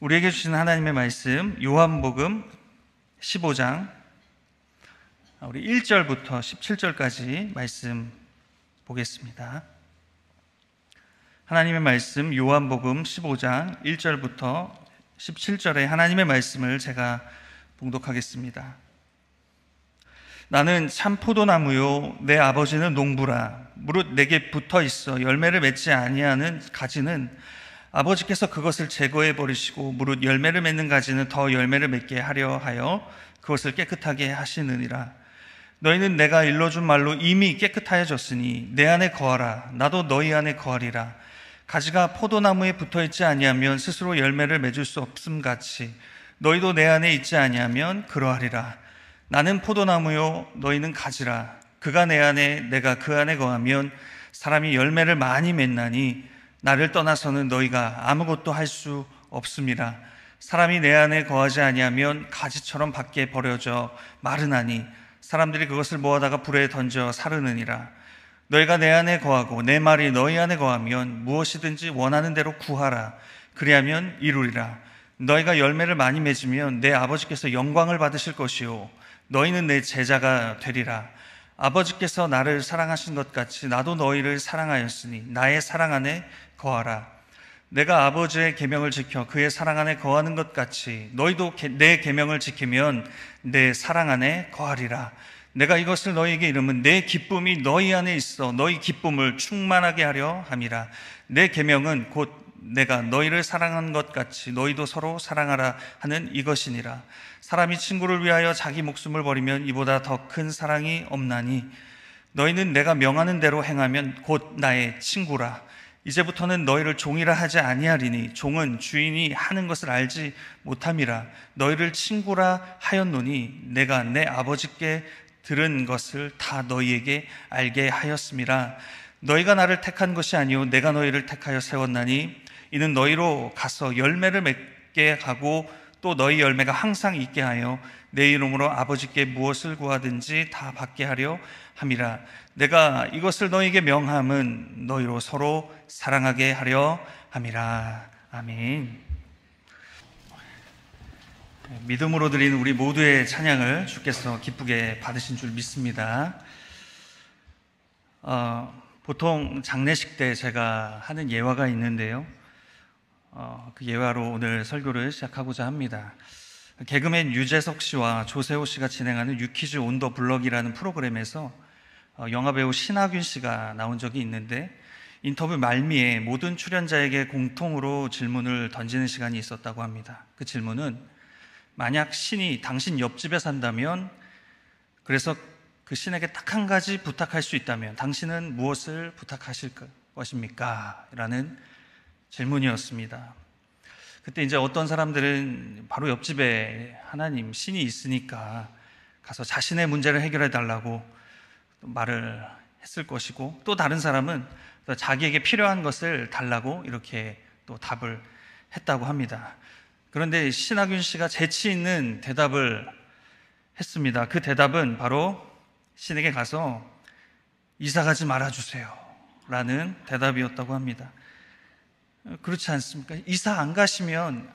우리에게 주신 하나님의 말씀, 요한복음 15장 우리 1절부터 17절까지 말씀 보겠습니다. 하나님의 말씀, 요한복음 15장 1절부터 17절의 하나님의 말씀을 제가 봉독하겠습니다. 나는 참 포도나무요 내 아버지는 농부라. 무릇 내게 붙어 있어 열매를 맺지 아니하는 가지는 아버지께서 그것을 제거해 버리시고 무릇 열매를 맺는 가지는 더 열매를 맺게 하려 하여 그것을 깨끗하게 하시느니라. 너희는 내가 일러준 말로 이미 깨끗하여졌으니 내 안에 거하라. 나도 너희 안에 거하리라. 가지가 포도나무에 붙어 있지 아니하면 스스로 열매를 맺을 수 없음 같이 너희도 내 안에 있지 아니하면 그러하리라. 나는 포도나무요 너희는 가지라. 그가 내 안에 내가 그 안에 거하면 사람이 열매를 많이 맺나니 나를 떠나서는 너희가 아무것도 할 수 없음이라. 사람이 내 안에 거하지 아니하면 가지처럼 밖에 버려져 마르나니 사람들이 그것을 모아다가 불에 던져 사르느니라. 너희가 내 안에 거하고 내 말이 너희 안에 거하면 무엇이든지 원하는 대로 구하라. 그리하면 이루리라. 너희가 열매를 많이 맺으면 내 아버지께서 영광을 받으실 것이요 너희는 내 제자가 되리라. 아버지께서 나를 사랑하신 것 같이 나도 너희를 사랑하였으니 나의 사랑 안에 거하라. 내가 아버지의 계명을 지켜 그의 사랑 안에 거하는 것 같이 너희도 내 계명을 지키면 내 사랑 안에 거하리라. 내가 이것을 너희에게 이름은 내 기쁨이 너희 안에 있어 너희 기쁨을 충만하게 하려 함이라. 내 계명은 곧 내가 너희를 사랑한 것 같이 너희도 서로 사랑하라 하는 이것이니라. 사람이 친구를 위하여 자기 목숨을 버리면 이보다 더 큰 사랑이 없나니 너희는 내가 명하는 대로 행하면 곧 나의 친구라. 이제부터는 너희를 종이라 하지 아니하리니 종은 주인이 하는 것을 알지 못함이라. 너희를 친구라 하였노니 내가 내 아버지께 들은 것을 다 너희에게 알게 하였음이라. 너희가 나를 택한 것이 아니요 내가 너희를 택하여 세웠나니 이는 너희로 가서 열매를 맺게 하고 또 너희 열매가 항상 있게 하여 내 이름으로 아버지께 무엇을 구하든지 다 받게 하려 함이라. 내가 이것을 너희에게 명함은 너희로 서로 사랑하게 하려 함이라. 아멘. 믿음으로 드리는 우리 모두의 찬양을 주께서 기쁘게 받으신 줄 믿습니다. 보통 장례식 때 제가 하는 예화가 있는데요. 그 예화로 오늘 설교를 시작하고자 합니다. 개그맨 유재석 씨와 조세호 씨가 진행하는 유퀴즈 온 더 블럭이라는 프로그램에서 영화배우 신하균 씨가 나온 적이 있는데 인터뷰 말미에 모든 출연자에게 공통으로 질문을 던지는 시간이 있었다고 합니다. 그 질문은 만약 신이 당신 옆집에 산다면 그래서 그 신에게 딱 한 가지 부탁할 수 있다면 당신은 무엇을 부탁하실 것입니까? 라는 질문이었습니다. 그때 이제 어떤 사람들은 바로 옆집에 하나님, 신이 있으니까 가서 자신의 문제를 해결해 달라고 말을 했을 것이고 또 다른 사람은 자기에게 필요한 것을 달라고 이렇게 또 답을 했다고 합니다. 그런데 신하균 씨가 재치 있는 대답을 했습니다. 그 대답은 바로 신에게 가서 이사 가지 말아주세요 라는 대답이었다고 합니다. 그렇지 않습니까? 이사 안 가시면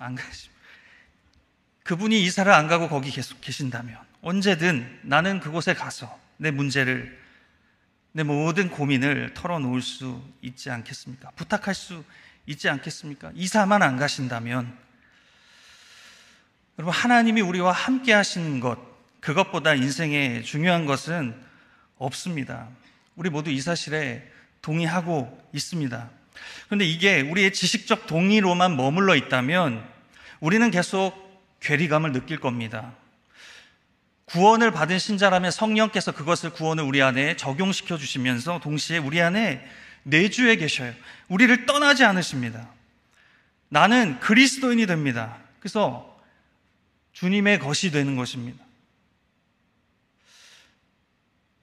그분이 이사를 안 가고 거기 계속 계신다면 언제든 나는 그곳에 가서 내 문제를, 내 모든 고민을 털어놓을 수 있지 않겠습니까? 부탁할 수 있지 않겠습니까? 이사만 안 가신다면. 여러분, 하나님이 우리와 함께 하시는 것, 그것보다 인생에 중요한 것은 없습니다. 우리 모두 이 사실에 동의하고 있습니다. 그런데 이게 우리의 지식적 동의로만 머물러 있다면 우리는 계속 괴리감을 느낄 겁니다. 구원을 받은 신자라면 성령께서 그것을 구원을 우리 안에 적용시켜 주시면서 동시에 우리 안에 내주해 계셔요. 우리를 떠나지 않으십니다. 나는 그리스도인이 됩니다. 그래서 주님의 것이 되는 것입니다.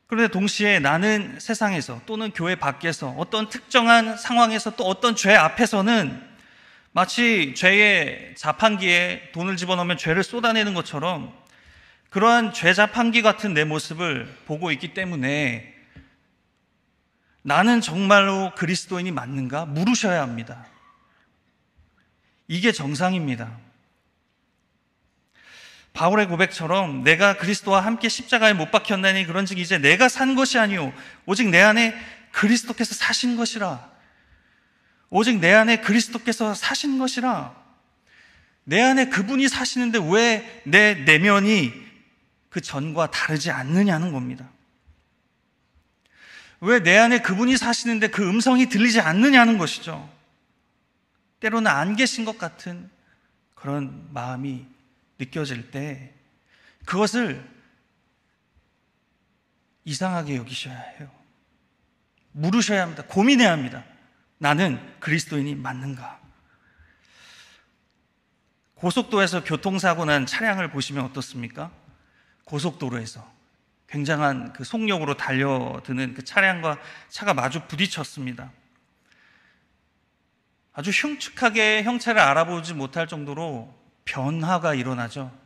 그런데 동시에 나는 세상에서 또는 교회 밖에서 어떤 특정한 상황에서 또 어떤 죄 앞에서는 마치 죄의 자판기에 돈을 집어넣으면 죄를 쏟아내는 것처럼 그러한 죄 자판기 같은 내 모습을 보고 있기 때문에 나는 정말로 그리스도인이 맞는가 물으셔야 합니다. 이게 정상입니다. 바울의 고백처럼 내가 그리스도와 함께 십자가에 못 박혔나니 그런즉 이제 내가 산 것이 아니오 오직 내 안에 그리스도께서 사신 것이라. 오직 내 안에 그리스도께서 사신 것이라. 내 안에 그분이 사시는데 왜 내 내면이 그 전과 다르지 않느냐는 겁니다. 왜 내 안에 그분이 사시는데 그 음성이 들리지 않느냐는 것이죠. 때로는 안 계신 것 같은 그런 마음이 느껴질 때 그것을 이상하게 여기셔야 해요. 물으셔야 합니다. 고민해야 합니다. 나는 그리스도인이 맞는가? 고속도로에서 교통사고 난 차량을 보시면 어떻습니까? 고속도로에서 굉장한 그 속력으로 달려드는 그 차량과 차가 마주 부딪혔습니다. 아주 흉측하게 형체를 알아보지 못할 정도로 변화가 일어나죠.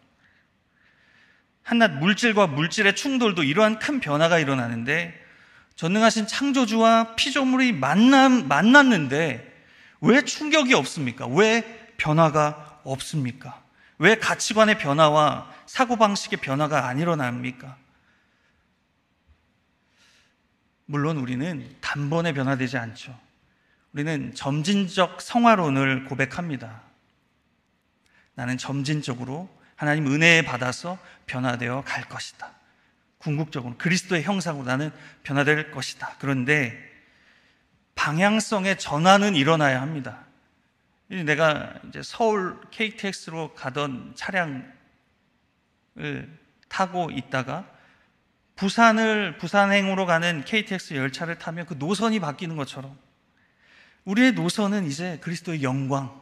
한낱 물질과 물질의 충돌도 이러한 큰 변화가 일어나는데 전능하신 창조주와 피조물이 만났는데 왜 충격이 없습니까? 왜 변화가 없습니까? 왜 가치관의 변화와 사고방식의 변화가 안 일어납니까? 물론 우리는 단번에 변화되지 않죠. 우리는 점진적 성화론을 고백합니다. 나는 점진적으로 하나님 은혜에 받아서 변화되어 갈 것이다. 궁극적으로 그리스도의 형상으로 나는 변화될 것이다. 그런데 방향성의 전환은 일어나야 합니다. 내가 이제 서울 KTX로 가던 차량을 타고 있다가 부산행으로 가는 KTX 열차를 타면 그 노선이 바뀌는 것처럼 우리의 노선은 이제 그리스도의 영광,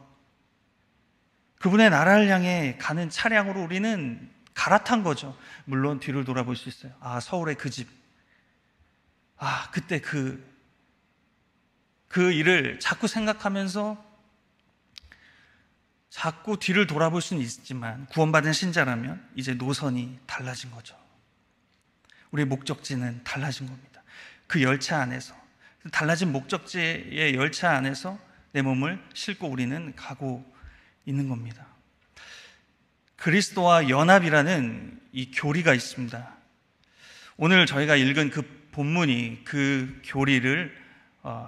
그분의 나라를 향해 가는 차량으로 우리는 갈아탄 거죠. 물론 뒤를 돌아볼 수 있어요. 아, 서울의 그 집. 아, 그때 그 일을 자꾸 생각하면서 자꾸 뒤를 돌아볼 수는 있지만 구원받은 신자라면 이제 노선이 달라진 거죠. 우리의 목적지는 달라진 겁니다. 그 열차 안에서, 달라진 목적지의 열차 안에서 내 몸을 싣고 우리는 가고 있는 겁니다. 그리스도와 연합이라는 이 교리가 있습니다. 오늘 저희가 읽은 그 본문이 그 교리를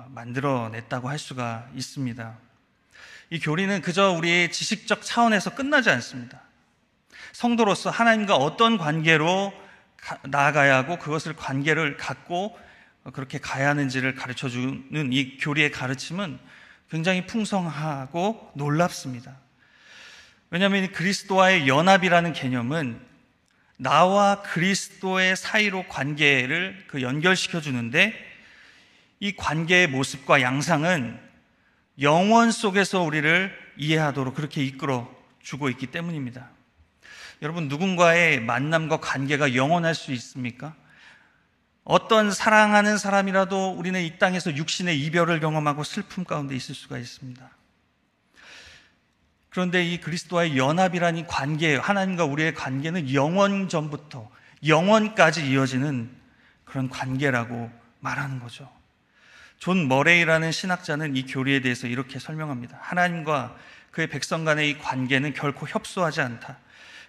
만들어냈다고 할 수가 있습니다. 이 교리는 그저 우리의 지식적 차원에서 끝나지 않습니다. 성도로서 하나님과 어떤 관계로 나아가야 하고 그것을 관계를 갖고 그렇게 가야 하는지를 가르쳐주는 이 교리의 가르침은 굉장히 풍성하고 놀랍습니다. 왜냐하면 그리스도와의 연합이라는 개념은 나와 그리스도의 사이로 관계를 연결시켜 주는데 이 관계의 모습과 양상은 영원 속에서 우리를 이해하도록 그렇게 이끌어 주고 있기 때문입니다. 여러분, 누군가의 만남과 관계가 영원할 수 있습니까? 어떤 사랑하는 사람이라도 우리는 이 땅에서 육신의 이별을 경험하고 슬픔 가운데 있을 수가 있습니다. 그런데 이 그리스도와의 연합이라는 이 관계, 하나님과 우리의 관계는 영원 전부터 영원까지 이어지는 그런 관계라고 말하는 거죠. 존 머레이라는 신학자는 이 교리에 대해서 이렇게 설명합니다. 하나님과 그의 백성 간의 이 관계는 결코 협소하지 않다.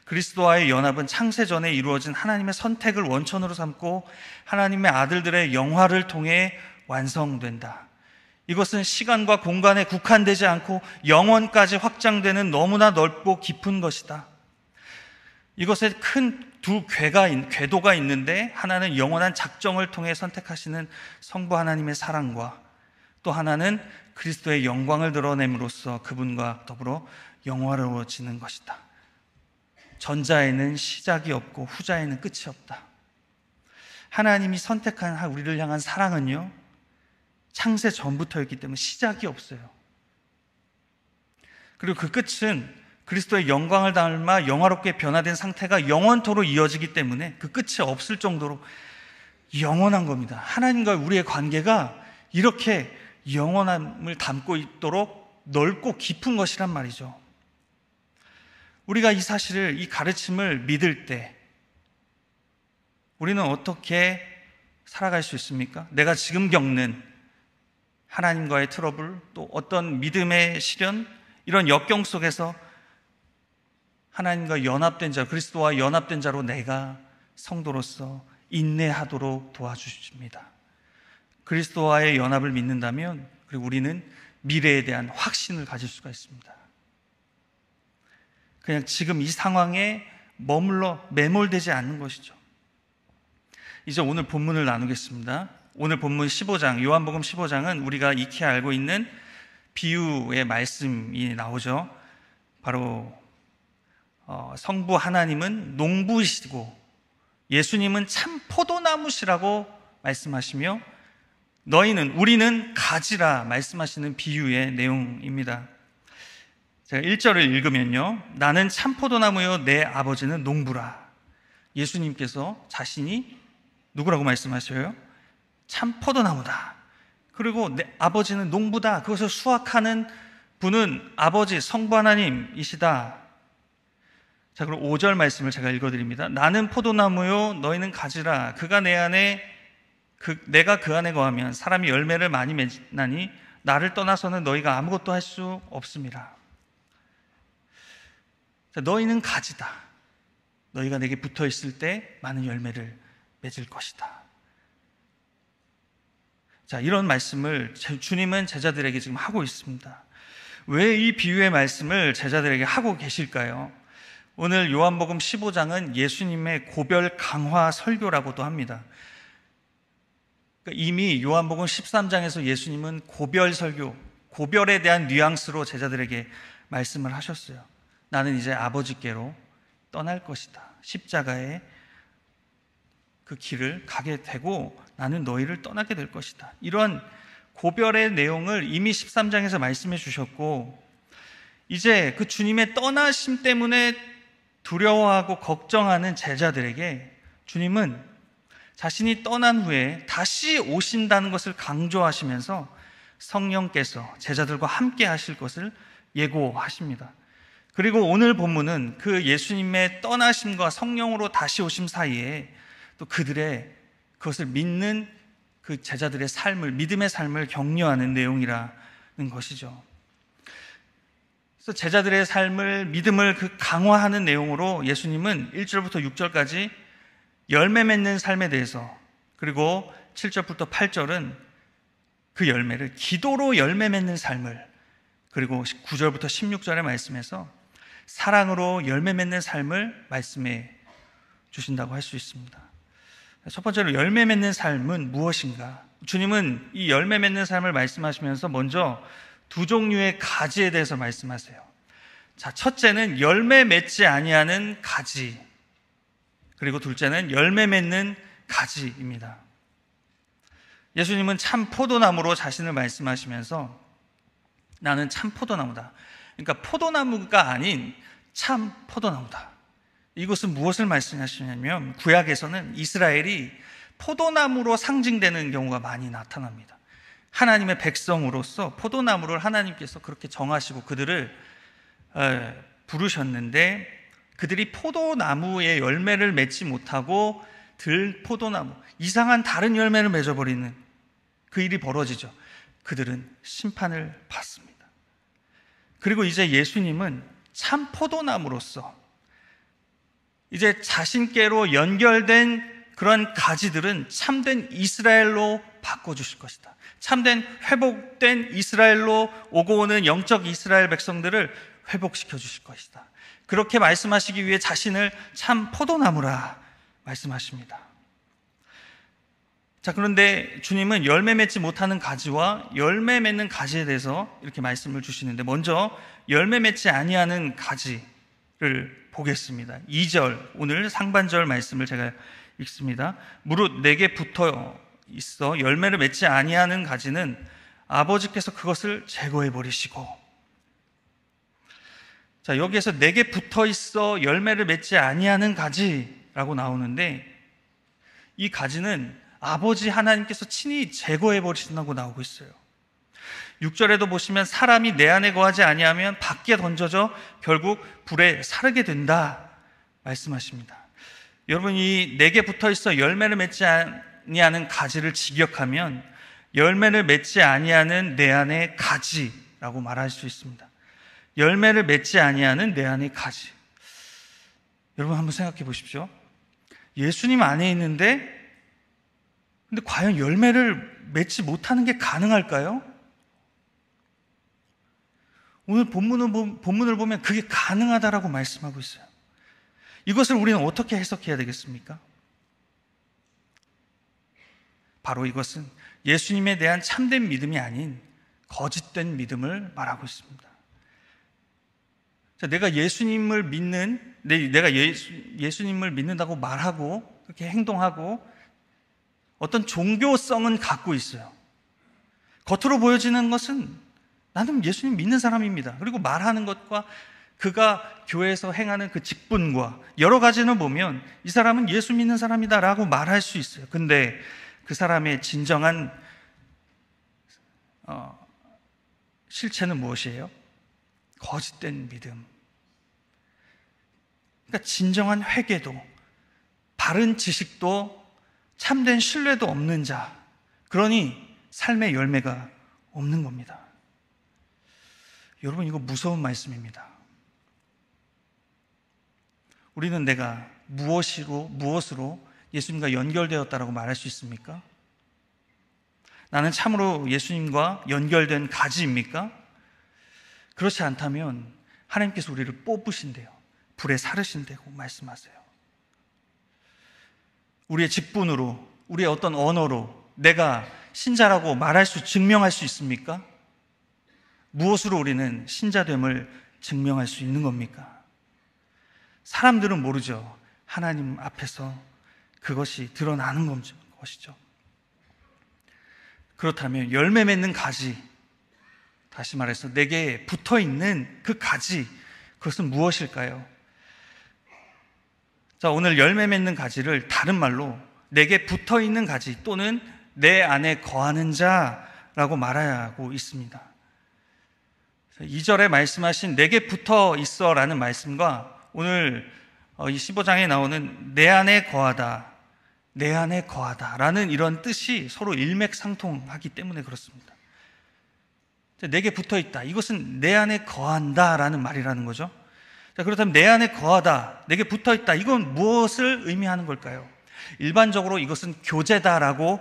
그리스도와의 연합은 창세전에 이루어진 하나님의 선택을 원천으로 삼고 하나님의 아들들의 영화를 통해 완성된다. 이것은 시간과 공간에 국한되지 않고 영원까지 확장되는 너무나 넓고 깊은 것이다. 이것에 큰 두 궤도가 있는데 하나는 영원한 작정을 통해 선택하시는 성부 하나님의 사랑과 또 하나는 그리스도의 영광을 드러냄으로써 그분과 더불어 영화로워지는 것이다. 전자에는 시작이 없고 후자에는 끝이 없다. 하나님이 선택한 우리를 향한 사랑은요, 창세 전부터였기 때문에 시작이 없어요. 그리고 그 끝은 그리스도의 영광을 닮아 영화롭게 변화된 상태가 영원토록 이어지기 때문에 그 끝이 없을 정도로 영원한 겁니다. 하나님과 우리의 관계가 이렇게 영원함을 담고 있도록 넓고 깊은 것이란 말이죠. 우리가 이 사실을, 이 가르침을 믿을 때 우리는 어떻게 살아갈 수 있습니까? 내가 지금 겪는 하나님과의 트러블, 또 어떤 믿음의 시련, 이런 역경 속에서 하나님과 연합된 자, 그리스도와 연합된 자로 내가 성도로서 인내하도록 도와주십니다. 그리스도와의 연합을 믿는다면, 그리고 우리는 미래에 대한 확신을 가질 수가 있습니다. 그냥 지금 이 상황에 머물러 매몰되지 않는 것이죠. 이제 오늘 본문을 나누겠습니다. 오늘 본문 15장, 요한복음 15장은 우리가 익히 알고 있는 비유의 말씀이 나오죠. 바로 성부 하나님은 농부이시고 예수님은 참 포도나무시라고 말씀하시며 우리는 가지라 말씀하시는 비유의 내용입니다. 제가 1절을 읽으면요, 나는 참 포도나무요 내 아버지는 농부라. 예수님께서 자신이 누구라고 말씀하셔요? 참 포도나무다. 그리고 내 아버지는 농부다. 그것을 수확하는 분은 아버지 성부 하나님이시다. 자, 그럼 5절 말씀을 제가 읽어드립니다. 나는 포도나무요 너희는 가지라. 그가 내 안에 내가 그 안에 거하면 사람이 열매를 많이 맺나니 나를 떠나서는 너희가 아무것도 할 수 없습니다. 자, 너희는 가지다. 너희가 내게 붙어 있을 때 많은 열매를 맺을 것이다. 자, 이런 말씀을 주님은 제자들에게 지금 하고 있습니다. 왜 이 비유의 말씀을 제자들에게 하고 계실까요? 오늘 요한복음 15장은 예수님의 고별 강화 설교라고도 합니다. 이미 요한복음 13장에서 예수님은 고별 설교, 고별에 대한 뉘앙스로 제자들에게 말씀을 하셨어요. 나는 이제 아버지께로 떠날 것이다. 십자가의 그 길을 가게 되고 나는 너희를 떠나게 될 것이다. 이런 고별의 내용을 이미 13장에서 말씀해 주셨고, 이제 그 주님의 떠나심 때문에 두려워하고 걱정하는 제자들에게 주님은 자신이 떠난 후에 다시 오신다는 것을 강조하시면서 성령께서 제자들과 함께 하실 것을 예고하십니다. 그리고 오늘 본문은 그 예수님의 떠나심과 성령으로 다시 오심 사이에 또 그것을 믿는 그 제자들의 믿음의 삶을 격려하는 내용이라는 것이죠. 그래서 제자들의 믿음을 강화하는 내용으로 예수님은 1절부터 6절까지 열매 맺는 삶에 대해서, 그리고 7절부터 8절은 그 열매를 기도로 열매 맺는 삶을, 그리고 9절부터 16절의 말씀에서 사랑으로 열매 맺는 삶을 말씀해 주신다고 할 수 있습니다. 첫 번째로 열매 맺는 삶은 무엇인가? 주님은 이 열매 맺는 삶을 말씀하시면서 먼저 두 종류의 가지에 대해서 말씀하세요. 자, 첫째는 열매 맺지 아니하는 가지, 그리고 둘째는 열매 맺는 가지입니다. 예수님은 참 포도나무로 자신을 말씀하시면서 나는 참 포도나무다. 그러니까 포도나무가 아닌 참 포도나무다. 이것은 무엇을 말씀하시냐면, 구약에서는 이스라엘이 포도나무로 상징되는 경우가 많이 나타납니다. 하나님의 백성으로서 포도나무를 하나님께서 그렇게 정하시고 그들을 부르셨는데, 그들이 포도나무의 열매를 맺지 못하고 들포도나무, 이상한 다른 열매를 맺어버리는 그 일이 벌어지죠. 그들은 심판을 받습니다. 그리고 이제 예수님은 참 포도나무로서 이제 자신께로 연결된 그런 가지들은 참된 이스라엘로 바꿔주실 것이다. 참된 회복된 이스라엘로 오고 오는 영적 이스라엘 백성들을 회복시켜 주실 것이다. 그렇게 말씀하시기 위해 자신을 참 포도나무라 말씀하십니다. 자, 그런데 주님은 열매 맺지 못하는 가지와 열매 맺는 가지에 대해서 이렇게 말씀을 주시는데, 먼저 열매 맺지 아니하는 가지를 보겠습니다. 2절, 오늘 상반절 말씀을 제가 읽습니다. 무릇 내게 붙어 있어 열매를 맺지 아니하는 가지는 아버지께서 그것을 제거해 버리시고. 자, 여기에서 내게 붙어 있어 열매를 맺지 아니하는 가지라고 나오는데, 이 가지는 아버지 하나님께서 친히 제거해 버리신다고 나오고 있어요. 6절에도 보시면 사람이 내 안에 거하지 아니하면 밖에 던져져 결국 불에 사르게 된다 말씀하십니다. 여러분이 내게 붙어 있어 열매를 맺지 아니하는 가지를 직역하면 열매를 맺지 아니하는 내 안의 가지라고 말할 수 있습니다. 열매를 맺지 아니하는 내 안의 가지. 여러분 한번 생각해 보십시오. 예수님 안에 있는데 근데 과연 열매를 맺지 못하는 게 가능할까요? 오늘 본문을 보면 그게 가능하다라고 말씀하고 있어요. 이것을 우리는 어떻게 해석해야 되겠습니까? 바로 이것은 예수님에 대한 참된 믿음이 아닌 거짓된 믿음을 말하고 있습니다. 자, 내가 예수님을 믿는다고 말하고 그렇게 행동하고 어떤 종교성은 갖고 있어요. 겉으로 보여지는 것은 나는 예수님 믿는 사람입니다. 그리고 말하는 것과 그가 교회에서 행하는 그 직분과 여러 가지를 보면 이 사람은 예수 믿는 사람이다라고 말할 수 있어요. 근데 그 사람의 진정한 실체는 무엇이에요? 거짓된 믿음. 그러니까 진정한 회개도 바른 지식도 참된 신뢰도 없는 자, 그러니 삶의 열매가 없는 겁니다. 여러분, 이거 무서운 말씀입니다. 우리는 내가 무엇으로 예수님과 연결되었다라고 말할 수 있습니까? 나는 참으로 예수님과 연결된 가지입니까? 그렇지 않다면 하나님께서 우리를 뽑으신대요. 불에 사르신다고 말씀하세요. 우리의 직분으로, 우리의 어떤 언어로 내가 신자라고 증명할 수 있습니까? 무엇으로 우리는 신자됨을 증명할 수 있는 겁니까? 사람들은 모르죠. 하나님 앞에서 그것이 드러나는 것이죠. 그렇다면 열매 맺는 가지, 다시 말해서 내게 붙어있는 그 가지, 그것은 무엇일까요? 자, 오늘 열매 맺는 가지를 다른 말로 내게 붙어있는 가지 또는 내 안에 거하는 자라고 말하고 있습니다. 2절에 말씀하신 내게 붙어 있어 라는 말씀과 오늘 이 15장에 나오는 내 안에 거하다, 내 안에 거하다 라는 이런 뜻이 서로 일맥상통하기 때문에 그렇습니다. 내게 붙어 있다, 이것은 내 안에 거한다 라는 말이라는 거죠. 자, 그렇다면 내 안에 거하다, 내게 붙어 있다, 이건 무엇을 의미하는 걸까요? 일반적으로 이것은 교제다라고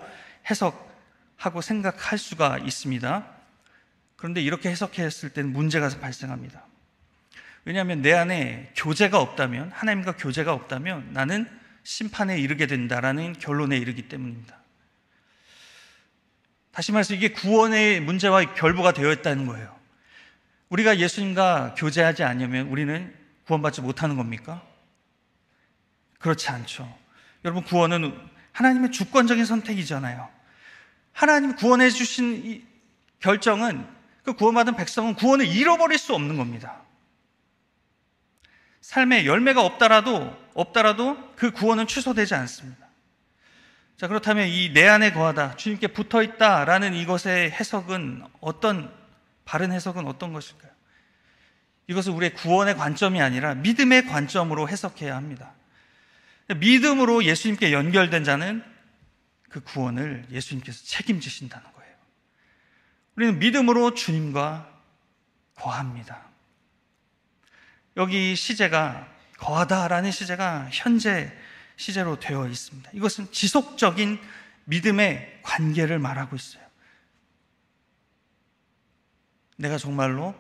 해석하고 생각할 수가 있습니다. 그런데 이렇게 해석했을 때는 문제가 발생합니다. 왜냐하면 내 안에 교제가 없다면, 하나님과 교제가 없다면 나는 심판에 이르게 된다라는 결론에 이르기 때문입니다. 다시 말해서 이게 구원의 문제와 결부가 되어 있다는 거예요. 우리가 예수님과 교제하지 않으면 우리는 구원받지 못하는 겁니까? 그렇지 않죠. 여러분, 구원은 하나님의 주권적인 선택이잖아요. 하나님 구원해 주신 이 결정은, 그 구원받은 백성은 구원을 잃어버릴 수 없는 겁니다. 삶에 열매가 없더라도 그 구원은 취소되지 않습니다. 자, 그렇다면 이 내 안에 거하다, 주님께 붙어 있다라는 이것의 해석은 바른 해석은 어떤 것일까요? 이것은 우리의 구원의 관점이 아니라 믿음의 관점으로 해석해야 합니다. 믿음으로 예수님께 연결된 자는 그 구원을 예수님께서 책임지신다는 거예요. 우리는 믿음으로 주님과 거합니다. 여기 시제가 거하다라는 시제가 현재 시제로 되어 있습니다. 이것은 지속적인 믿음의 관계를 말하고 있어요. 내가 정말로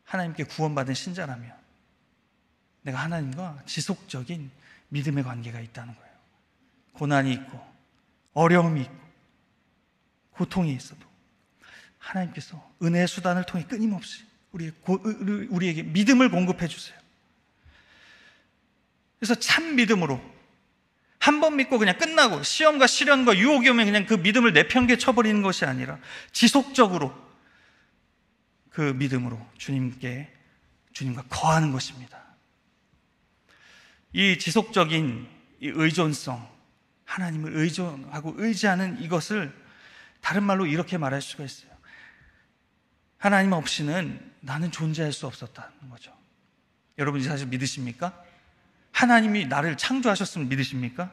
하나님께 구원받은 신자라면 내가 하나님과 지속적인 믿음의 관계가 있다는 거예요. 고난이 있고 어려움이 있고 고통이 있어도 하나님께서 은혜의 수단을 통해 끊임없이 우리에게 믿음을 공급해 주세요. 그래서 참 믿음으로 한 번 믿고 그냥 끝나고 시험과 시련과 유혹이 오면 그냥 그 믿음을 내팽개쳐버리는 것이 아니라 지속적으로 그 믿음으로 주님과 거하는 것입니다. 이 지속적인 이 의존성, 하나님을 의존하고 의지하는 이것을 다른 말로 이렇게 말할 수가 있어요. 하나님 없이는 나는 존재할 수 없었다는 거죠. 여러분이 사실 믿으십니까? 하나님이 나를 창조하셨으면 믿으십니까?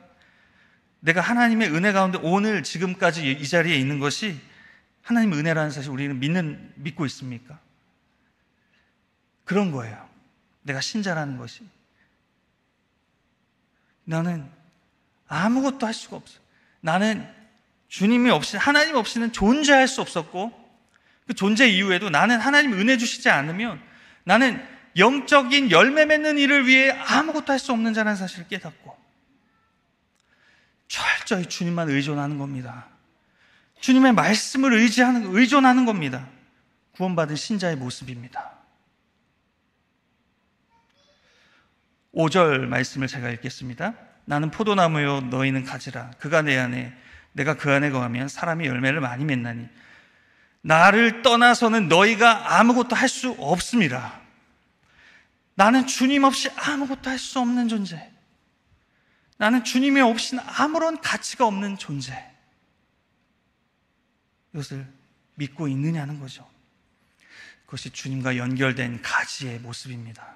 내가 하나님의 은혜 가운데 오늘 지금까지 이 자리에 있는 것이 하나님의 은혜라는 사실 우리는 믿고 있습니까? 그런 거예요. 내가 신자라는 것이. 나는 아무것도 할 수가 없어. 나는 주님이 없이, 하나님 없이는 존재할 수 없었고, 그 존재 이후에도 나는 하나님 은혜 주시지 않으면 나는 영적인 열매 맺는 일을 위해 아무것도 할 수 없는 자라는 사실을 깨닫고 철저히 주님만 의존하는 겁니다. 주님의 말씀을 의존하는 겁니다. 구원받은 신자의 모습입니다. 5절 말씀을 제가 읽겠습니다. 나는 포도나무요 너희는 가지라. 그가 내 안에 내가 그 안에 거하면 사람이 열매를 많이 맺나니 나를 떠나서는 너희가 아무것도 할 수 없음이라. 나는 주님 없이 아무것도 할 수 없는 존재. 나는 주님이 없이는 아무런 가치가 없는 존재. 이것을 믿고 있느냐는 거죠. 그것이 주님과 연결된 가지의 모습입니다.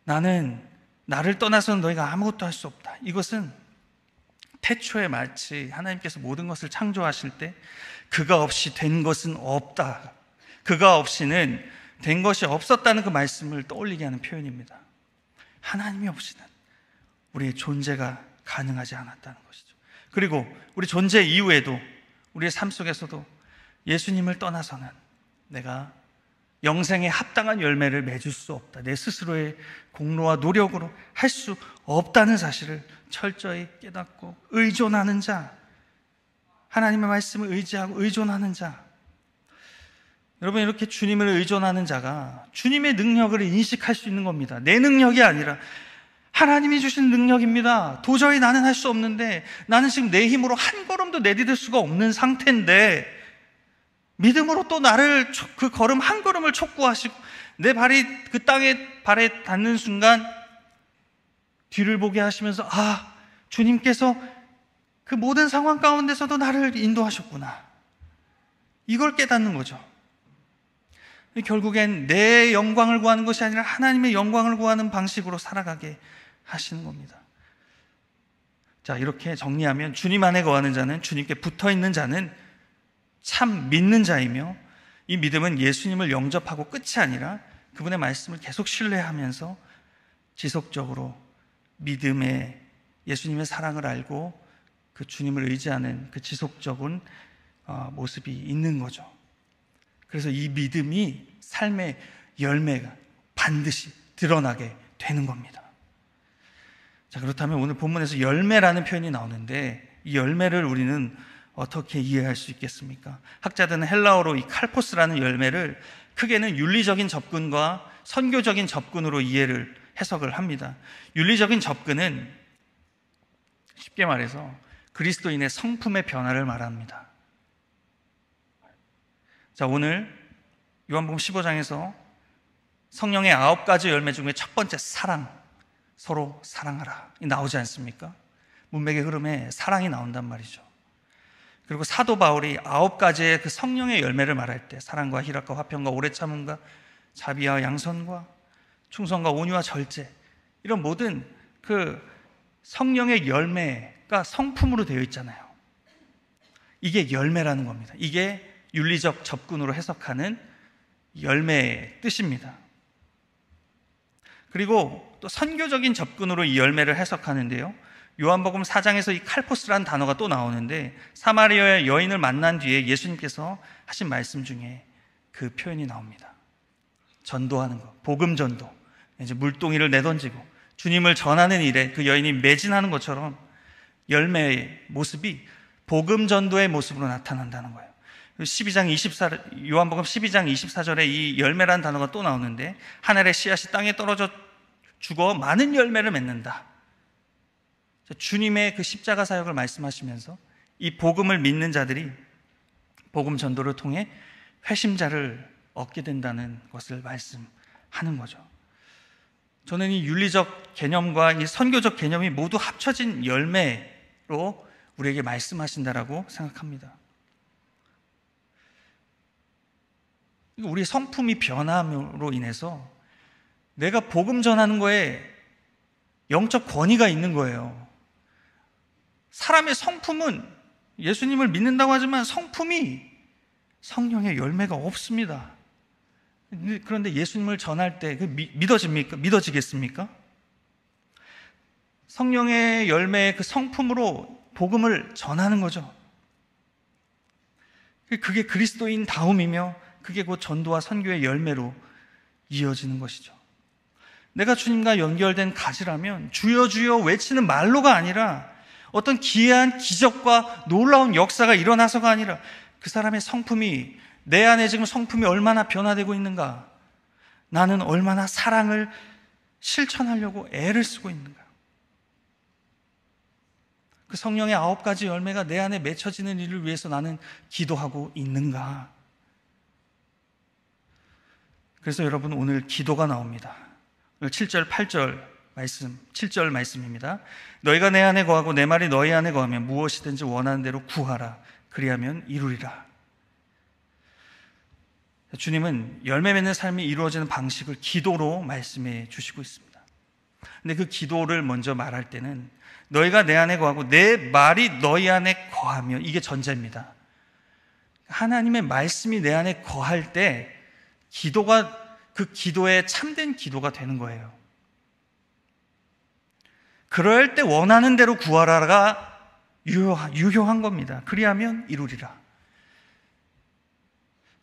나를 떠나서는 너희가 아무것도 할 수 없다. 이것은 태초에 마치 하나님께서 모든 것을 창조하실 때 그가 없이 된 것은 없다. 그가 없이는 된 것이 없었다는 그 말씀을 떠올리게 하는 표현입니다. 하나님이 없이는 우리의 존재가 가능하지 않았다는 것이죠. 그리고 우리 존재 이후에도 우리의 삶 속에서도 예수님을 떠나서는 내가 영생에 합당한 열매를 맺을 수 없다. 내 스스로의 공로와 노력으로 할 수 없다는 사실을 철저히 깨닫고 의존하는 자, 하나님의 말씀을 의지하고 의존하는 자. 여러분, 이렇게 주님을 의존하는 자가 주님의 능력을 인식할 수 있는 겁니다. 내 능력이 아니라 하나님이 주신 능력입니다. 도저히 나는 할 수 없는데, 나는 지금 내 힘으로 한 걸음도 내디딜 수가 없는 상태인데 믿음으로 또 나를 그 걸음 한 걸음을 촉구하시고 내 발이 그 발에 닿는 순간 뒤를 보게 하시면서 주님께서 그 모든 상황 가운데서도 나를 인도하셨구나. 이걸 깨닫는 거죠. 결국엔 내 영광을 구하는 것이 아니라 하나님의 영광을 구하는 방식으로 살아가게 하시는 겁니다. 자, 이렇게 정리하면 주님 안에 거하는 자는, 주님께 붙어있는 자는 참 믿는 자이며, 이 믿음은 예수님을 영접하고 끝이 아니라 그분의 말씀을 계속 신뢰하면서 지속적으로 믿음의 예수님의 사랑을 알고 그 주님을 의지하는 그 지속적인 모습이 있는 거죠. 그래서 이 믿음이 삶의 열매가 반드시 드러나게 되는 겁니다. 자, 그렇다면 오늘 본문에서 열매라는 표현이 나오는데 이 열매를 우리는 어떻게 이해할 수 있겠습니까? 학자들은 헬라어로 이 칼포스라는 열매를 크게는 윤리적인 접근과 선교적인 접근으로 해석을 합니다. 윤리적인 접근은 쉽게 말해서 그리스도인의 성품의 변화를 말합니다. 자, 오늘 요한복음 15장에서 성령의 9가지 열매 중에 첫 번째 사랑, 서로 사랑하라 나오지 않습니까? 문맥의 흐름에 사랑이 나온단 말이죠. 그리고 사도 바울이 9가지의 그 성령의 열매를 말할 때 사랑과 희락과 화평과 오래 참음과 자비와 양선과 충성과 온유와 절제, 이런 모든 그 성령의 열매가 성품으로 되어 있잖아요. 이게 열매라는 겁니다. 이게 윤리적 접근으로 해석하는 열매의 뜻입니다. 그리고 또 선교적인 접근으로 이 열매를 해석하는데요, 요한복음 4장에서 이 칼포스라는 단어가 또 나오는데 사마리아의 여인을 만난 뒤에 예수님께서 하신 말씀 중에 그 표현이 나옵니다. 전도하는 것, 복음 전도. 이제 물동이를 내던지고 주님을 전하는 일에 그 여인이 매진하는 것처럼 열매의 모습이 복음 전도의 모습으로 나타난다는 거예요. 요한복음 12장 24절에 이 열매라는 단어가 또 나오는데 하늘의 씨앗이 땅에 떨어져 죽어 많은 열매를 맺는다. 주님의 그 십자가 사역을 말씀하시면서 이 복음을 믿는 자들이 복음 전도를 통해 회심자를 얻게 된다는 것을 말씀하는 거죠. 저는 이 윤리적 개념과 이 선교적 개념이 모두 합쳐진 열매로 우리에게 말씀하신다라고 생각합니다. 우리 성품이 변함으로 인해서 내가 복음 전하는 거에 영적 권위가 있는 거예요. 사람의 성품은 예수님을 믿는다고 하지만 성품이 성령의 열매가 없습니다. 그런데 예수님을 전할 때 믿어집니까? 믿어지겠습니까? 성령의 열매의 그 성품으로 복음을 전하는 거죠. 그게 그리스도인 다움이며 그게 곧 전도와 선교의 열매로 이어지는 것이죠. 내가 주님과 연결된 가지라면 주여 주여 외치는 말로가 아니라 어떤 기이한 기적과 놀라운 역사가 일어나서가 아니라 그 사람의 성품이, 내 안에 지금 성품이 얼마나 변화되고 있는가, 나는 얼마나 사랑을 실천하려고 애를 쓰고 있는가, 그 성령의 9가지 열매가 내 안에 맺혀지는 일을 위해서 나는 기도하고 있는가. 그래서 여러분, 오늘 기도가 나옵니다. 7절 8절 말씀, 7절 말씀입니다. 너희가 내 안에 거하고 내 말이 너희 안에 거하면 무엇이든지 원하는 대로 구하라. 그리하면 이루리라. 주님은 열매 맺는 삶이 이루어지는 방식을 기도로 말씀해 주시고 있습니다. 근데 그 기도를 먼저 말할 때는 너희가 내 안에 거하고 내 말이 너희 안에 거하면, 이게 전제입니다. 하나님의 말씀이 내 안에 거할 때 기도가, 그 기도에 참된 기도가 되는 거예요. 그럴 때 원하는 대로 구하라가 유효한 겁니다. 그리하면 이루리라.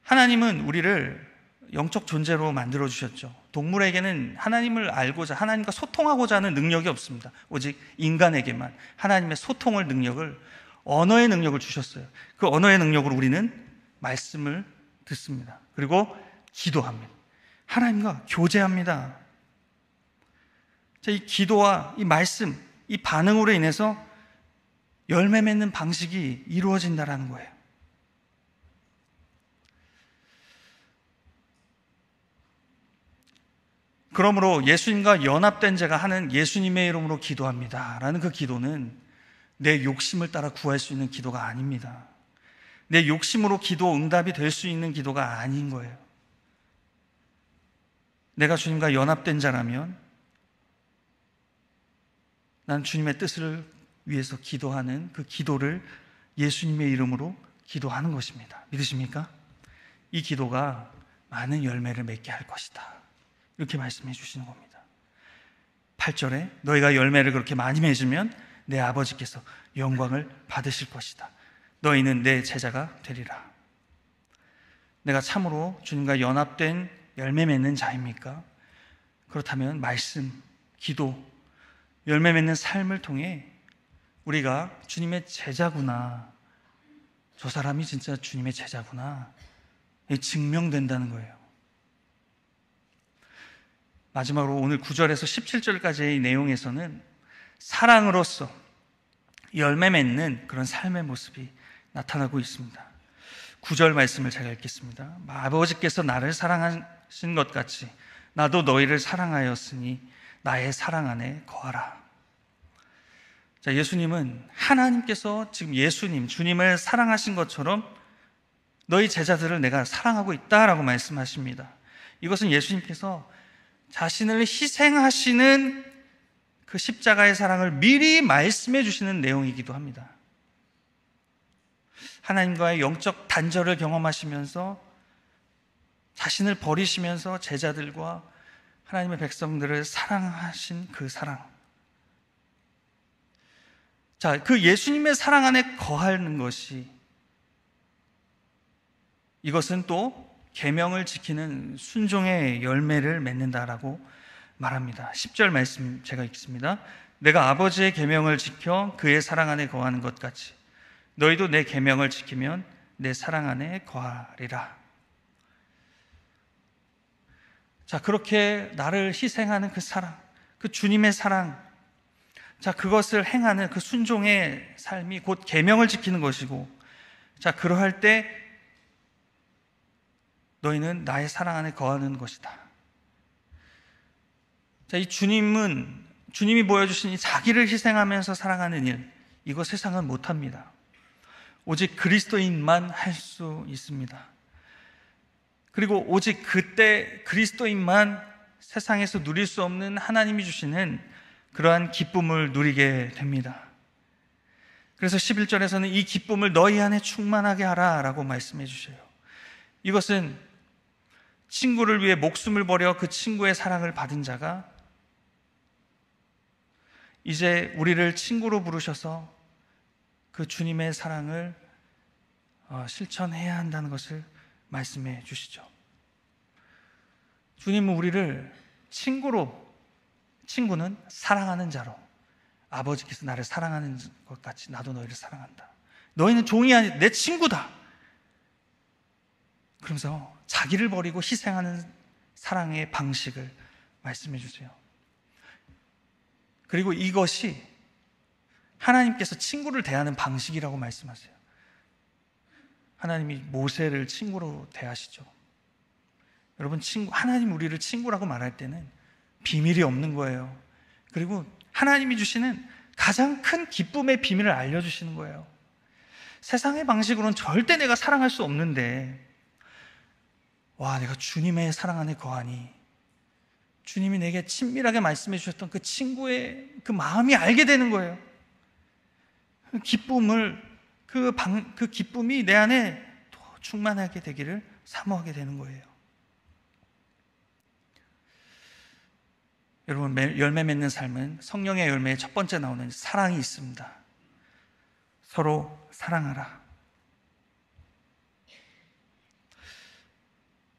하나님은 우리를 영적 존재로 만들어 주셨죠. 동물에게는 하나님을 알고자, 하나님과 소통하고자 하는 능력이 없습니다. 오직 인간에게만 하나님의 소통을 능력을, 언어의 능력을 주셨어요. 그 언어의 능력으로 우리는 말씀을 듣습니다. 그리고 기도합니다. 하나님과 교제합니다. 이 기도와 이 말씀, 이 반응으로 인해서 열매 맺는 방식이 이루어진다는 거예요. 그러므로 예수님과 연합된 자가 하는 예수님의 이름으로 기도합니다 라는 그 기도는 내 욕심을 따라 구할 수 있는 기도가 아닙니다. 내 욕심으로 기도 응답이 될 수 있는 기도가 아닌 거예요. 내가 주님과 연합된 자라면 난 주님의 뜻을 위해서 기도하는 그 기도를 예수님의 이름으로 기도하는 것입니다. 믿으십니까? 이 기도가 많은 열매를 맺게 할 것이다, 이렇게 말씀해 주시는 겁니다. 8절에 너희가 열매를 그렇게 많이 맺으면 내 아버지께서 영광을 받으실 것이다. 너희는 내 제자가 되리라. 내가 참으로 주님과 연합된 열매 맺는 자입니까? 그렇다면 말씀, 기도, 열매 맺는 삶을 통해 우리가 주님의 제자구나, 저 사람이 진짜 주님의 제자구나, 증명된다는 거예요. 마지막으로 오늘 9절에서 17절까지의 내용에서는 사랑으로서 열매 맺는 그런 삶의 모습이 나타나고 있습니다. 9절 말씀을 제가 읽겠습니다. 아버지께서 나를 사랑하신 것 같이 나도 너희를 사랑하였으니 나의 사랑 안에 거하라. 자, 예수님은, 하나님께서 지금 예수님, 주님을 사랑하신 것처럼 너희 제자들을 내가 사랑하고 있다라고 말씀하십니다. 이것은 예수님께서 자신을 희생하시는 그 십자가의 사랑을 미리 말씀해 주시는 내용이기도 합니다. 하나님과의 영적 단절을 경험하시면서 자신을 버리시면서 제자들과 하나님의 백성들을 사랑하신 그 사랑. 자, 그 예수님의 사랑 안에 거하는 것이, 이것은 또 계명을 지키는 순종의 열매를 맺는다라고 말합니다. 10절 말씀 제가 읽습니다. 내가 아버지의 계명을 지켜 그의 사랑 안에 거하는 것 같이 너희도 내 계명을 지키면 내 사랑 안에 거하리라. 자, 그렇게 나를 희생하는 그 사랑, 그 주님의 사랑, 자, 그것을 행하는 그 순종의 삶이 곧 계명을 지키는 것이고, 자, 그러할 때 너희는 나의 사랑 안에 거하는 것이다. 자, 이 주님이 보여주신 이 자기를 희생하면서 사랑하는 일, 이거 세상은 못합니다. 오직 그리스도인만 할 수 있습니다. 그리고 오직 그때 그리스도인만 세상에서 누릴 수 없는 하나님이 주시는 그러한 기쁨을 누리게 됩니다. 그래서 11절에서는 이 기쁨을 너희 안에 충만하게 하라 라고 말씀해 주셔요. 이것은 친구를 위해 목숨을 버려 그 친구의 사랑을 받은 자가 이제 우리를 친구로 부르셔서 그 주님의 사랑을 실천해야 한다는 것을 말씀해 주시죠. 주님은 우리를 친구는 사랑하는 자로, 아버지께서 나를 사랑하는 것 같이 나도 너희를 사랑한다. 너희는 종이 아니 내 친구다. 그러면서 자기를 버리고 희생하는 사랑의 방식을 말씀해 주세요. 그리고 이것이 하나님께서 친구를 대하는 방식이라고 말씀하세요. 하나님이 모세를 친구로 대하시죠. 여러분, 하나님 우리를 친구라고 말할 때는 비밀이 없는 거예요. 그리고 하나님이 주시는 가장 큰 기쁨의 비밀을 알려주시는 거예요. 세상의 방식으로는 절대 내가 사랑할 수 없는데, 내가 주님의 사랑 안에 거하니 주님이 내게 친밀하게 말씀해 주셨던 그 친구의 그 마음이 알게 되는 거예요. 그 기쁨이 내 안에 더 충만하게 되기를 사모하게 되는 거예요. 여러분, 열매 맺는 삶은 성령의 열매의 첫 번째 나오는 사랑이 있습니다. 서로 사랑하라.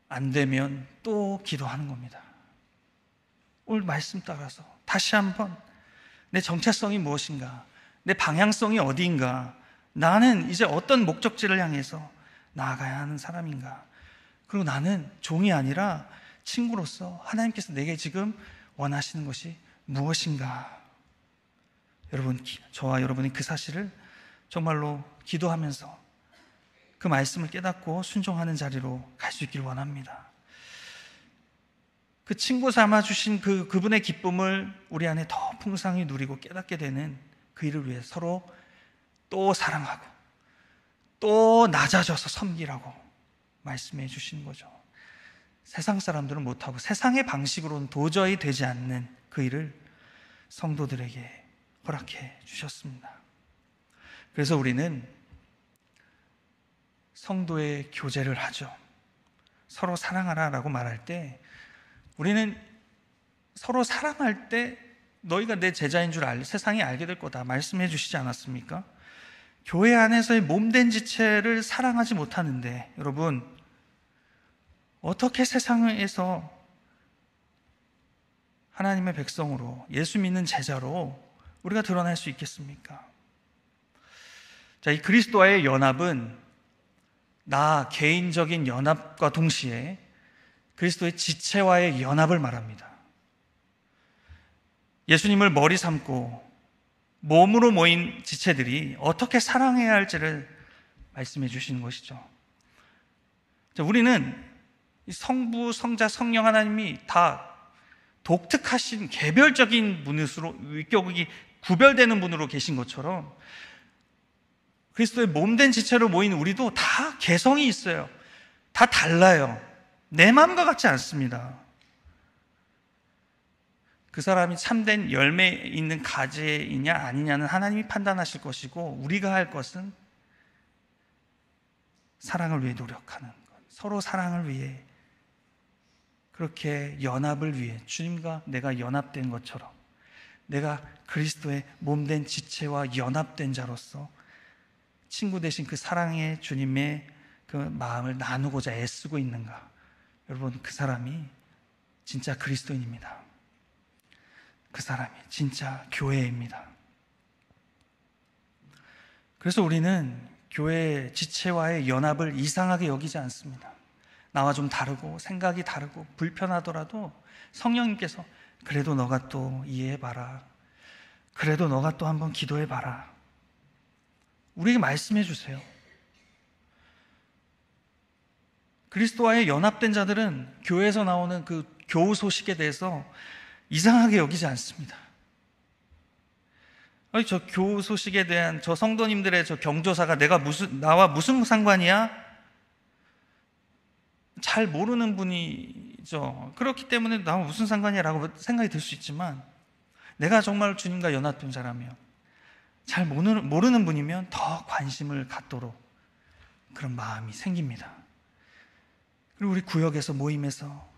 안 되면 또 기도하는 겁니다. 오늘 말씀 따라서 다시 한번 내 정체성이 무엇인가, 내 방향성이 어디인가, 나는 이제 어떤 목적지를 향해서 나아가야 하는 사람인가, 그리고 나는 종이 아니라 친구로서 하나님께서 내게 지금 원하시는 것이 무엇인가. 여러분, 저와 여러분이 그 사실을 정말로 기도하면서 그 말씀을 깨닫고 순종하는 자리로 갈 수 있기를 원합니다. 그 친구 삼아주신 그분의 기쁨을 우리 안에 더 풍성히 누리고 깨닫게 되는 그 일을 위해 서로 또 사랑하고 또 낮아져서 섬기라고 말씀해 주시는 거죠. 세상 사람들은 못하고 세상의 방식으로는 도저히 되지 않는 그 일을 성도들에게 허락해 주셨습니다. 그래서 우리는 성도의 교제를 하죠. 서로 사랑하라 라고 말할 때 우리는 서로 사랑할 때 너희가 내 제자인 줄 세상이 알게 될 거다 말씀해 주시지 않았습니까? 교회 안에서의 몸된 지체를 사랑하지 못하는데, 여러분, 어떻게 세상에서 하나님의 백성으로, 예수 믿는 제자로 우리가 드러날 수 있겠습니까? 자, 이 그리스도와의 연합은 나 개인적인 연합과 동시에 그리스도의 지체와의 연합을 말합니다. 예수님을 머리 삼고 몸으로 모인 지체들이 어떻게 사랑해야 할지를 말씀해 주시는 것이죠. 자, 우리는 성부, 성자, 성령 하나님이 다 독특하신 개별적인 분으로, 위격이 구별되는 분으로 계신 것처럼 그리스도의 몸된 지체로 모인 우리도 다 개성이 있어요. 다 달라요. 내 마음과 같지 않습니다. 그 사람이 참된 열매 있는 가지이냐 아니냐는 하나님이 판단하실 것이고, 우리가 할 것은 사랑을 위해 노력하는 것, 서로 사랑을 위해, 그렇게 연합을 위해 주님과 내가 연합된 것처럼 내가 그리스도의 몸된 지체와 연합된 자로서 친구 되신 그 사랑의 주님의 그 마음을 나누고자 애쓰고 있는가. 여러분, 그 사람이 진짜 그리스도인입니다. 그 사람이 진짜 교회입니다. 그래서 우리는 교회 지체와의 연합을 이상하게 여기지 않습니다. 나와 좀 다르고 생각이 다르고 불편하더라도 성령님께서 그래도 너가 또 이해해봐라, 그래도 너가 또 한번 기도해봐라, 우리에게 말씀해 주세요. 그리스도와의 연합된 자들은 교회에서 나오는 그 교우 소식에 대해서 이상하게 여기지 않습니다. 저 교우 소식에 대한 저 성도님들의 저 경조사가 나와 무슨 상관이야? 잘 모르는 분이죠. 그렇기 때문에 나와 무슨 상관이야 라고 생각이 들 수 있지만, 내가 정말 주님과 연합된 자라면, 잘 모르는 분이면 더 관심을 갖도록 그런 마음이 생깁니다. 그리고 우리 구역에서 모임에서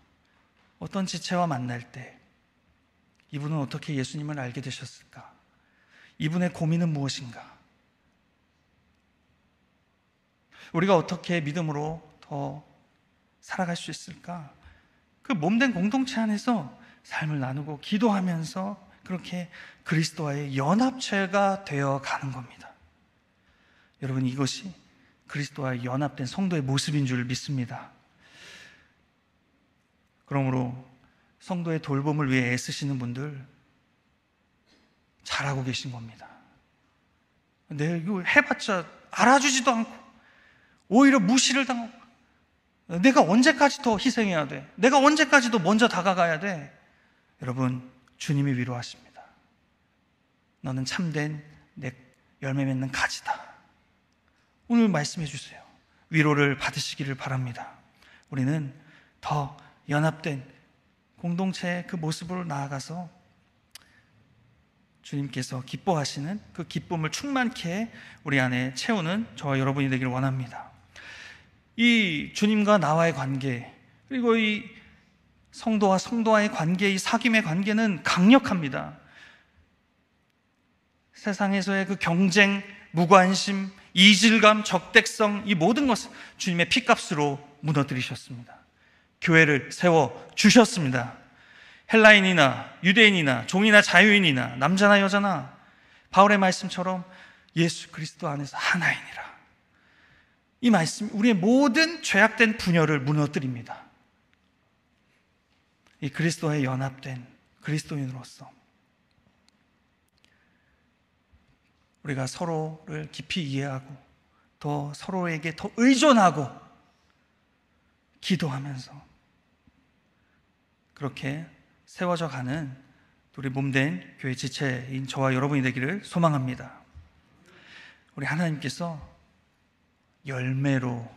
어떤 지체와 만날 때 이분은 어떻게 예수님을 알게 되셨을까? 이분의 고민은 무엇인가? 우리가 어떻게 믿음으로 더 살아갈 수 있을까? 그 몸된 공동체 안에서 삶을 나누고 기도하면서 그렇게 그리스도와의 연합체가 되어 가는 겁니다. 여러분, 이것이 그리스도와 연합된 성도의 모습인 줄 믿습니다. 그러므로 성도의 돌봄을 위해 애쓰시는 분들 잘하고 계신 겁니다. 내가 이거 해봤자 알아주지도 않고 오히려 무시를 당하고, 내가 언제까지 더 희생해야 돼? 내가 언제까지 더 먼저 다가가야 돼? 여러분, 주님이 위로하십니다. 너는 참된 내 열매 맺는 가지다. 오늘 말씀해 주세요. 위로를 받으시기를 바랍니다. 우리는 더 연합된 공동체의 그 모습으로 나아가서 주님께서 기뻐하시는 그 기쁨을 충만케 우리 안에 채우는 저와 여러분이 되기를 원합니다. 이 주님과 나와의 관계, 그리고 이 성도와 성도와의 관계, 이 사귐의 관계는 강력합니다. 세상에서의 그 경쟁, 무관심, 이질감, 적대성, 이 모든 것을 주님의 피값으로 무너뜨리셨습니다. 교회를 세워주셨습니다. 헬라인이나 유대인이나 종이나 자유인이나 남자나 여자나 바울의 말씀처럼 예수 그리스도 안에서 하나이니라. 이 말씀, 우리의 모든 죄악된 분열을 무너뜨립니다. 이 그리스도에 연합된 그리스도인으로서 우리가 서로를 깊이 이해하고 더 서로에게 더 의존하고 기도하면서 그렇게 세워져 가는 우리 몸된 교회 지체인 저와 여러분이 되기를 소망합니다. 우리 하나님께서 열매로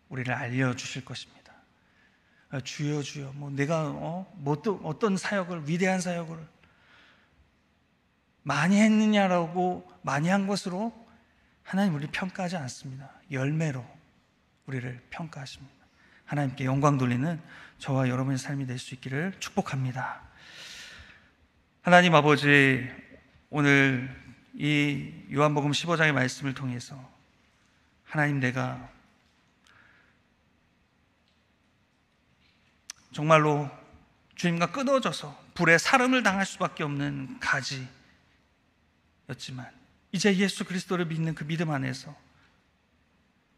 우리를 알려주실 것입니다. 주여 주여, 내가 어떤 사역을, 위대한 사역을 많이 했느냐라고 많이 한 것으로 하나님 우리를 평가하지 않습니다. 열매로 우리를 평가하십니다. 하나님께 영광 돌리는 저와 여러분의 삶이 될 수 있기를 축복합니다. 하나님 아버지, 오늘 이 요한복음 15장의 말씀을 통해서 하나님, 내가 정말로 주님과 끊어져서 불에 사름을 당할 수밖에 없는 가지였지만 이제 예수 그리스도를 믿는 그 믿음 안에서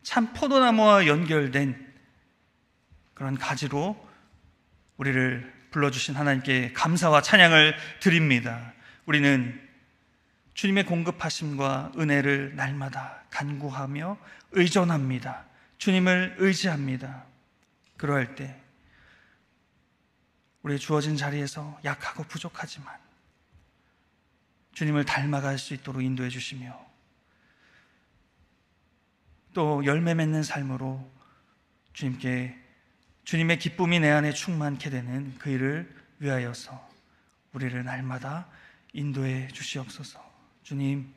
참 포도나무와 연결된 그런 가지로 우리를 불러주신 하나님께 감사와 찬양을 드립니다. 우리는 주님의 공급하심과 은혜를 날마다 간구하며 의존합니다. 주님을 의지합니다. 그러할 때 우리의 주어진 자리에서 약하고 부족하지만 주님을 닮아갈 수 있도록 인도해 주시며 또 열매 맺는 삶으로 주님의 기쁨이 내 안에 충만케 되는 그 일을 위하여서 우리를 날마다 인도해 주시옵소서. 주님,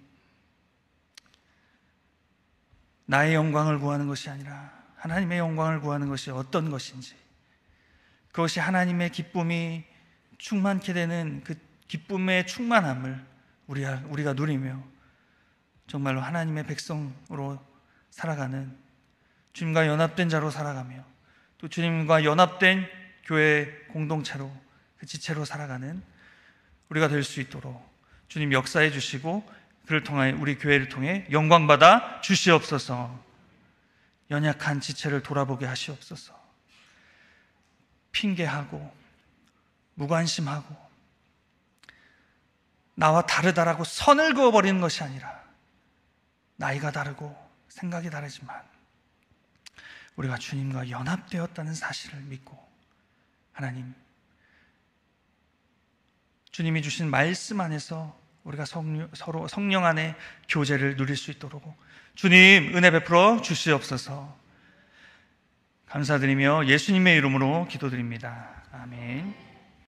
나의 영광을 구하는 것이 아니라 하나님의 영광을 구하는 것이 어떤 것인지, 그것이 하나님의 기쁨이 충만케 되는 그 기쁨의 충만함을 우리가 누리며 정말로 하나님의 백성으로 살아가는, 주님과 연합된 자로 살아가며 또 주님과 연합된 교회 공동체로, 그 지체로 살아가는 우리가 될 수 있도록 주님 역사해 주시고 그를 통해 우리 교회를 통해 영광받아 주시옵소서. 연약한 지체를 돌아보게 하시옵소서. 핑계하고 무관심하고 나와 다르다라고 선을 그어버리는 것이 아니라, 나이가 다르고 생각이 다르지만 우리가 주님과 연합되었다는 사실을 믿고, 하나님, 주님이 주신 말씀 안에서 우리가 서로 성령 안에 교제를 누릴 수 있도록 주님 은혜 베풀어 주시옵소서. 감사드리며 예수님의 이름으로 기도드립니다. 아멘.